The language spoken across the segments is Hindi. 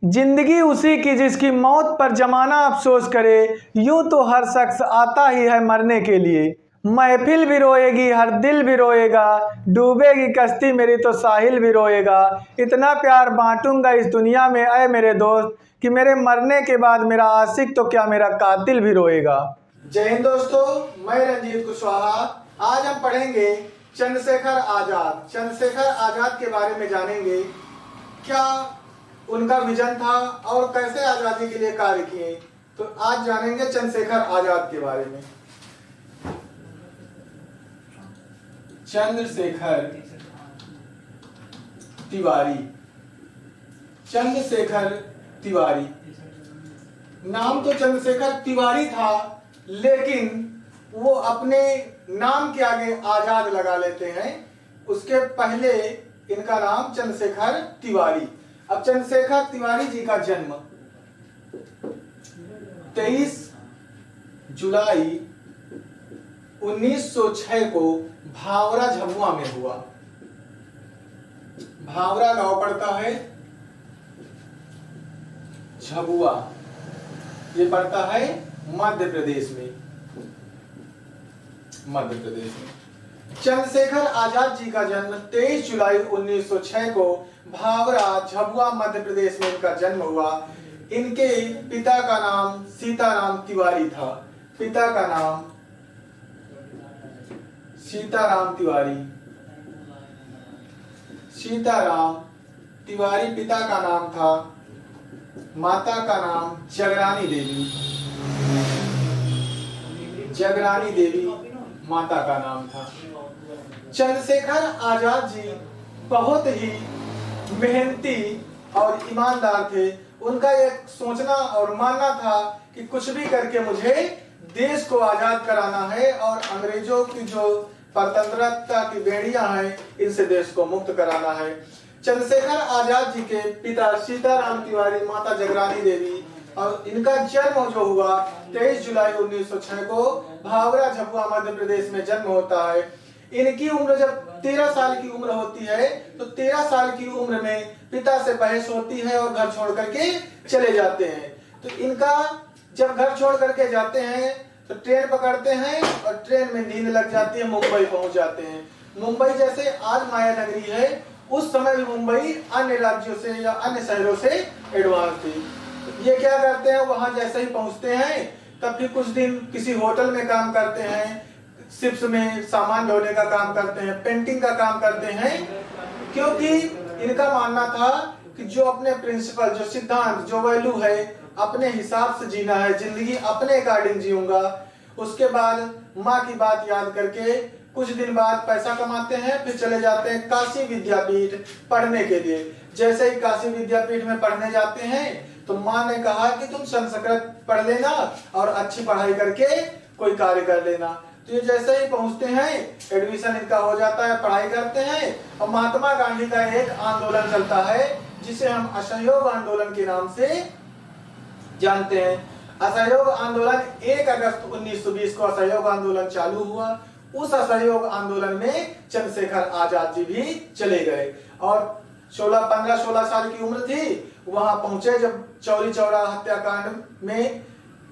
जिंदगी उसी की जिसकी मौत पर जमाना अफसोस करे, यूं तो हर शख्स आता ही है मरने के लिए। महफिल भी रोएगी, हर दिल भी रोएगा, डूबेगी कश्ती मेरी तो साहिल भी रोएगा। इतना प्यार बांटूंगा इस दुनिया में ऐ मेरे दोस्त, कि मेरे मरने के बाद मेरा आशिक तो क्या मेरा कातिल भी रोएगा। जय हिंद दोस्तों, मैं रंजीत कुशवाहा। आज हम पढ़ेंगे चंद्रशेखर आजाद। चंद्रशेखर आजाद के बारे में जानेंगे, क्या उनका विजन था और कैसे आजादी के लिए कार्य किए। तो आज जानेंगे चंद्रशेखर आजाद के बारे में। चंद्रशेखर तिवारी, चंद्रशेखर तिवारी नाम तो चंद्रशेखर तिवारी था, लेकिन वो अपने नाम के आगे आजाद लगा लेते हैं। उसके पहले इनका नाम चंद्रशेखर तिवारी। अब चंद्रशेखर तिवारी जी का जन्म 23 जुलाई 1906 को भावरा झाबुआ में हुआ। भावरा गांव पड़ता है, झाबुआ ये पड़ता है मध्य प्रदेश में। मध्य प्रदेश में चंद्रशेखर आजाद जी का जन्म 23 जुलाई 1906 को भावरा झाबुआ मध्य प्रदेश में इनका जन्म हुआ। इनके पिता का नाम सीताराम तिवारी था। पिता का नाम सीताराम तिवारी। सीताराम तिवारी पिता का नाम था। माता का नाम जगरानी देवी। जगरानी देवी माता का नाम था। चंद्रशेखर आजाद जी बहुत ही मेहनती और ईमानदार थे। उनका एक सोचना और मानना था कि कुछ भी करके मुझे देश को आजाद कराना है और अंग्रेजों की जो स्वतंत्रता की बेड़ियां हैं, इनसे देश को मुक्त कराना है। चंद्रशेखर आजाद जी के पिता सीताराम तिवारी, माता जगरानी देवी, और इनका जन्म जो हुआ 23 जुलाई 1906 को भावरा झाबुआ मध्य प्रदेश में जन्म होता है। इनकी उम्र जब 13 साल की उम्र होती है, तो 13 साल की उम्र में पिता से बहस होती है और घर छोड़ करके चले जाते हैं। तो इनका जब घर छोड़ करके जाते हैं तो ट्रेन पकड़ते हैं और ट्रेन में नींद लग जाती है, मुंबई पहुंच जाते हैं। मुंबई जैसे आज माया नगरी है, उस समय भी मुंबई अन्य राज्यों से या अन्य शहरों से एडवांस थी। ये क्या करते हैं, वहां जैसे ही पहुंचते हैं तब फिर कुछ दिन किसी होटल में काम करते हैं, शिप्स में सामान ढोने का काम करते हैं, पेंटिंग का काम करते हैं, क्योंकि इनका मानना था कि जो अपने प्रिंसिपल, जो सिद्धांत, जो वैल्यू है, अपने हिसाब से जीना है, जिंदगी अपने अकॉर्डिंग जीऊंगा। उसके बाद माँ की बात याद करके कुछ दिन बाद पैसा कमाते हैं, फिर चले जाते हैं काशी विद्यापीठ पढ़ने के लिए। जैसे ही काशी विद्यापीठ में पढ़ने जाते हैं तो माँ ने कहा कि तुम संस्कृत पढ़ लेना और अच्छी पढ़ाई करके कोई कार्य कर लेना। तो ये जैसे ही पहुंचते हैं, एडमिशन इनका हो जाता है, पढ़ाई करते हैं, और महात्मा गांधी का एक आंदोलन चलता है जिसे हम असहयोग आंदोलन के नाम से जानते हैं। असहयोग आंदोलन 1 अगस्त 1920 को असहयोग आंदोलन चालू हुआ। उस असहयोग आंदोलन में चंद्रशेखर आजाद जी भी चले गए और 15-16 साल की उम्र थी, वहां पहुंचे जब चौरी चौरा हत्याकांड में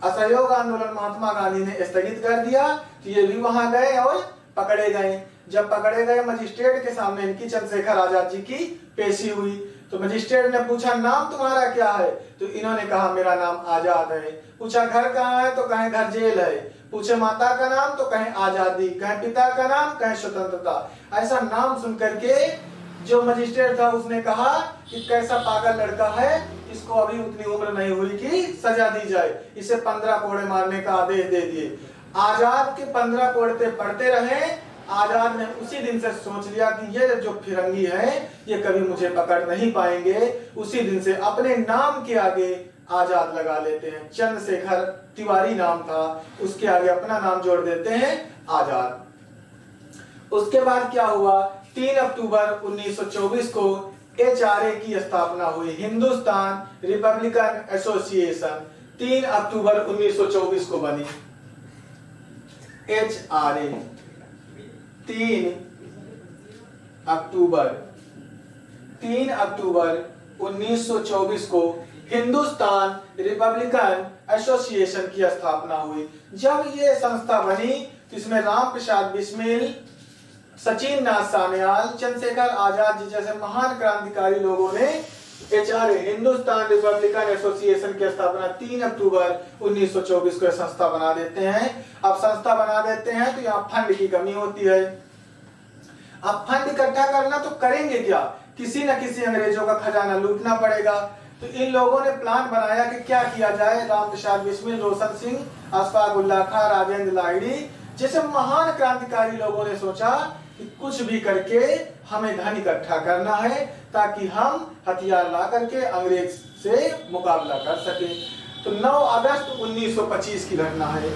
असहयोग आंदोलन महात्मा गांधी ने स्थगित कर दिया, तो ये भी वहां गए और पकड़े गए। जब पकड़े गए, मजिस्ट्रेट के सामने इनकी चंद्रशेखर आजाद जी की पेशी हुई। तो मजिस्ट्रेट ने पूछा, नाम तुम्हारा क्या है? तो इन्होंने कहा, मेरा नाम आजाद है। पूछा, घर कहाँ है? तो कहें घर जेल है। पूछे माता का नाम? तो कहें आजादी। कहें पिता का नाम? कहें स्वतंत्रता। ऐसा नाम सुन करके जो मजिस्ट्रेट था उसने कहा कि कैसा पागल लड़का है, इसको अभी उतनी उम्र नहीं हुई कि सजा दी जाए, इसे 15 कोड़े मारने का आदेश दे दिए। आजाद के 15 कोड़े पड़ते रहे। आजाद ने उसी दिन से सोच लिया कि ये जो फिरंगी है ये कभी मुझे पकड़ नहीं पाएंगे। उसी दिन से अपने नाम के आगे आजाद लगा लेते हैं। चंद्रशेखर तिवारी नाम था, उसके आगे अपना नाम जोड़ देते हैं आजाद। उसके बाद क्या हुआ, 3 अक्टूबर 1924 को HRA की स्थापना हुई, हिंदुस्तान रिपब्लिकन एसोसिएशन। 3 अक्टूबर 1924 को बनी HRA। 3 अक्टूबर 1924 को हिंदुस्तान रिपब्लिकन एसोसिएशन की स्थापना हुई। जब ये संस्था बनी तो इसमें राम प्रसाद बिस्मिल, सचिन नाथ सान्याल, चंद्रशेखर आजाद जी जैसे महान क्रांतिकारी लोगों ने हिंदुस्तान रिपब्लिकन एसोसिएशन की स्थापना 3 अक्टूबर 1924 को संस्था बना देते हैं। अब संस्था बना देते हैं तो यहाँ फंड की कमी होती है। अब फंड इकट्ठा करना तो करेंगे क्या, किसी न किसी अंग्रेजों का खजाना लूटना पड़ेगा। तो इन लोगों ने प्लान बनाया कि क्या किया जाए। राम प्रसाद बिस्मिल, रोशन सिंह, अशफाक उल्लाह खां, राजेंद्र लाहिड़ी जैसे महान क्रांतिकारी लोगों ने सोचा कि कुछ भी करके हमें धन इकट्ठा करना है ताकि हम हथियार ला करके अंग्रेज से मुकाबला कर सके। तो 9 अगस्त 1925 की घटना है।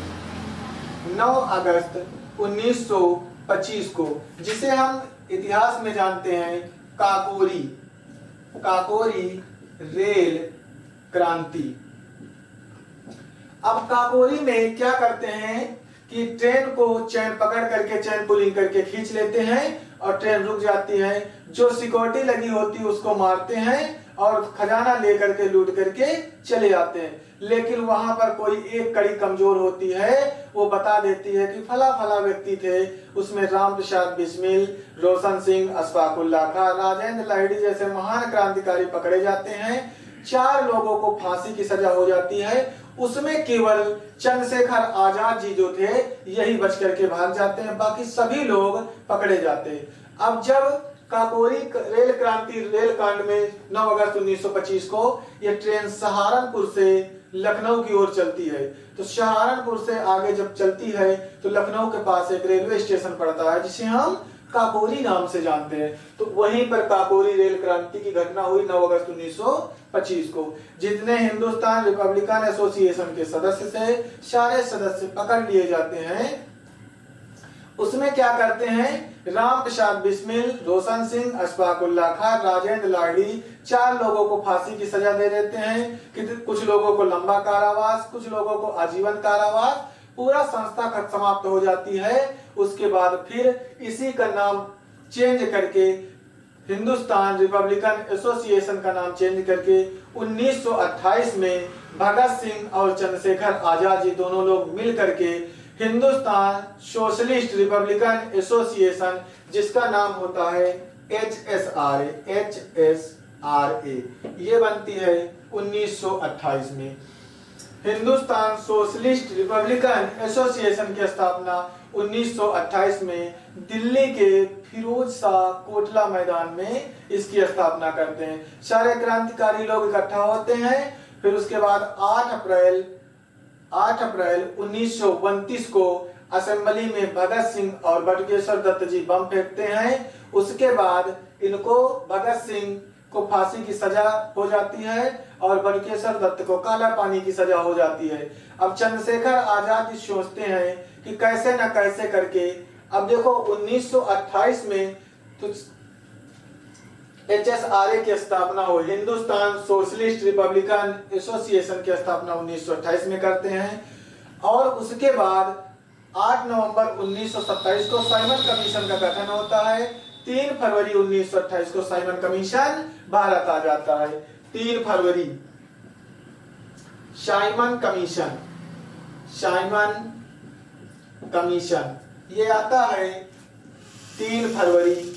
9 अगस्त 1925 को, जिसे हम इतिहास में जानते हैं काकोरी रेल क्रांति। अब काकोरी में क्या करते हैं कि ट्रेन को चैन पकड़ करके, चैन पुलिंग करके खींच लेते हैं और ट्रेन रुक जाती है। जो सिक्योरिटी लगी होती है उसको मारते हैं और खजाना लेकर के लूट करके चले जाते हैं। लेकिन वहां पर कोई एक कड़ी कमजोर होती है, वो बता देती है कि फला फला व्यक्ति थे, उसमें राम प्रसाद बिस्मिल, रोशन सिंह, अशफाक उल्लाह खां, राजेंद्र लाहिड़ी जैसे महान क्रांतिकारी पकड़े जाते हैं। 4 लोगों को फांसी की सजा हो जाती है। उसमें केवल चंद्रशेखर आजाद जी जो थे यही बच करके भाग जाते हैं, बाकी सभी लोग पकड़े जाते हैं। अब जब काकोरी रेल क्रांति रेल कांड में 9 अगस्त 1925 को यह ट्रेन सहारनपुर से लखनऊ की ओर चलती है, तो सहारनपुर से आगे जब चलती है तो लखनऊ के पास एक रेलवे स्टेशन पड़ता है जिसे हम काकोरी नाम से जानते हैं। तो वहीं पर काकोरी रेल क्रांति की घटना हुई 9 अगस्त 1925 को। जितने हिंदुस्तान रिपब्लिकन एसोसिएशन के सदस्य थे सारे सदस्य पकड़ लिए जाते हैं। उसमें क्या करते हैं, राम प्रसाद बिस्मिल, रोशन सिंह, अशफाक उल्लाह खां, राजेंद्र लाहिड़ी 4 लोगों को फांसी की सजा दे देते हैं कि कुछ लोगों को लंबा कारावास, कुछ लोगों को आजीवन कारावास। पूरा संस्था समाप्त हो जाती है। उसके बाद फिर इसी का नाम चेंज करके हिंदुस्तान रिपब्लिकन एसोसिएशन का नाम चेंज करके 1928 में भगत सिंह और चंद्रशेखर आजाद जी दोनों लोग मिल करके हिंदुस्तान सोशलिस्ट रिपब्लिकन एसोसिएशन, जिसका नाम होता है HSRA, ये बनती है 1928 में। हिंदुस्तान सोशलिस्ट रिपब्लिकन एसोसिएशन की स्थापना 1928 में दिल्ली के फिरोज शाह कोटला मैदान में इसकी स्थापना करते हैं। सारे क्रांतिकारी लोग इकट्ठा होते हैं। फिर उसके बाद 8 अप्रैल 1929 को असेंबली में भगत सिंह और बटुकेश्वर दत्त जी बम फेंकते हैं। उसके बाद इनको भगत सिंह को फांसी की सजा हो जाती है और बटुकेश्वर दत्त को काला पानी की सजा हो जाती है। अब चंद्रशेखर आजाद सोचते हैं कि कैसे न कैसे करके, अब देखो 1928 में तो HSRA की स्थापना हो, हिंदुस्तान सोशलिस्ट रिपब्लिकन एसोसिएशन की स्थापना 1928 में करते हैं। और उसके बाद 8 नवंबर 1927 को साइमन कमीशन का गठन होता है। 3 फरवरी 1928 को साइमन कमीशन भारत आ जाता है। 3 फरवरी साइमन कमीशन ये आता है 3 फरवरी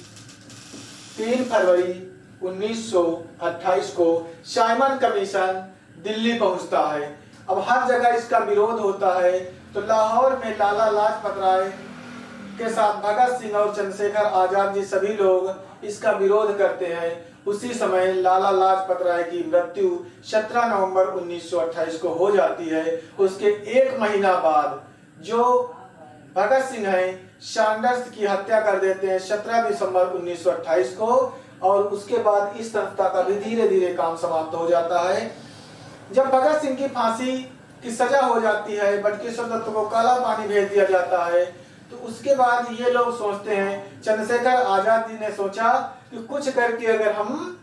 1928 को साइमन कमीशन दिल्ली पहुंचता है। अब हर जगह इसका विरोध होता है। तो लाहौर में लाला लाजपत राय के साथ भगत सिंह और चंद्रशेखर आजाद जी सभी लोग इसका विरोध करते हैं। उसी समय लाला लाजपत राय की मृत्यु 17 नवंबर 1928 को हो जाती है। उसके 1 महीना बाद जो भगत सिंह हैं सैंडर्स की हत्या कर देते हैं 17 दिसंबर 1928 को। और उसके बाद इस संस्था का भी धीरे धीरे काम समाप्त हो जाता है। जब भगत सिंह की फांसी की सजा हो जाती है, बटुकेश्वर दत्त को काला पानी भेज दिया जाता है, तो उसके बाद ये लोग सोचते हैं, चंद्रशेखर आजाद जी ने सोचा कि कुछ करके अगर हम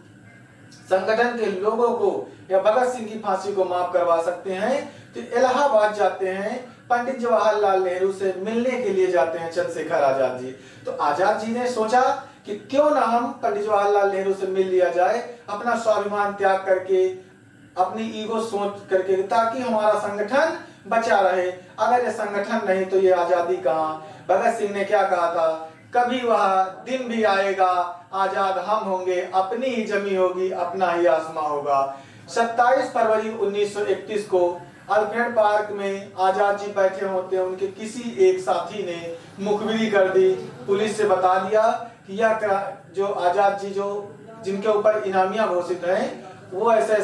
संगठन के लोगों को या भगत सिंह की फांसी को माफ करवा सकते हैं, तो इलाहाबाद जाते हैं, पंडित जवाहरलाल नेहरू से मिलने के लिए जाते हैं चंद्रशेखर आजाद जी। तो आजाद जी ने सोचा कि क्यों ना हम पंडित जवाहरलाल नेहरू से मिल लिया जाए, अपना स्वाभिमान त्याग करके अपनी ईगो सोच करके, ताकि हमारा संगठन बचा रहे। अगर ये संगठन नहीं तो ये आजादी कहाँ। भगत सिंह ने क्या कहा था, कभी वह दिन भी आएगा आजाद हम होंगे, अपनी ही जमी होगी अपना ही आसमां होगा। 27 फरवरी 1931 को अल्फ्रेड पार्क में आजाद जी बैठे होते हैं, उनके किसी एक साथी ने मुखबिरी कर दी, पुलिस से बता दिया कि यह जो आजाद जी जो जिनके ऊपर इनामियां घोषित हैं वो ऐसे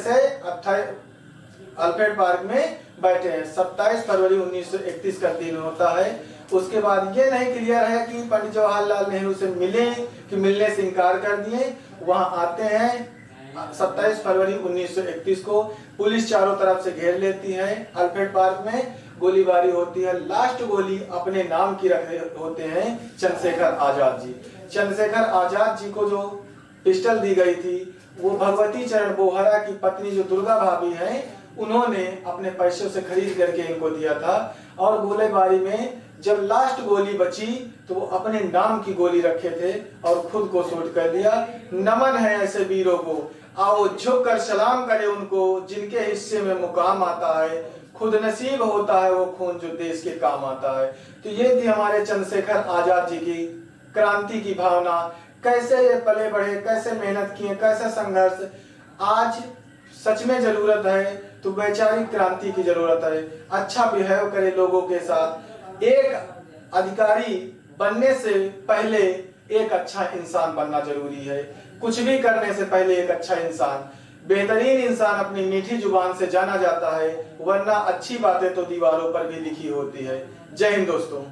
अल्फ्रेड पार्क में बैठे हैं। 27 फरवरी 1931 का दिन होता है। उसके बाद ये नहीं क्लियर है कि पंडित जवाहरलाल नेहरू से मिले कि मिलने से इनकार कर दिए। वहां आते हैं 27 फरवरी 1931 को, पुलिस चारों तरफ से घेर लेती है। अल्फ्रेड पार्क में गोलीबारी होती है। लास्ट गोली अपने नाम की रख होते हैं चंद्रशेखर आजाद जी। चंद्रशेखर आजाद जी को जो पिस्टल दी गई थी वो भगवती चरण बोहरा की पत्नी जो दुर्गा भाभी हैं उन्होंने अपने पैसों से खरीद करके इनको दिया था। और गोलीबारी में जब लास्ट गोली बची तो वो अपने नाम की गोली रखे थे और खुद को शूट कर दिया। नमन है ऐसे वीरों को, आओ झुक कर सलाम करे उनको, जिनके हिस्से में मुकाम आता है, खुद नसीब होता है वो खून जो देश के काम आता है। तो ये थी हमारे चंद्रशेखर आजाद जी की क्रांति की भावना, कैसे ये पले बढ़े, कैसे मेहनत किए, कैसे संघर्ष। आज सच में जरूरत है तो वैचारिक क्रांति की जरूरत है। अच्छा बिहेव करे लोगों के साथ। एक अधिकारी बनने से पहले एक अच्छा इंसान बनना जरूरी है। कुछ भी करने से पहले एक अच्छा इंसान, बेहतरीन इंसान अपनी मीठी जुबान से जाना जाता है, वरना अच्छी बातें तो दीवारों पर भी लिखी होती है। जय हिंद दोस्तों।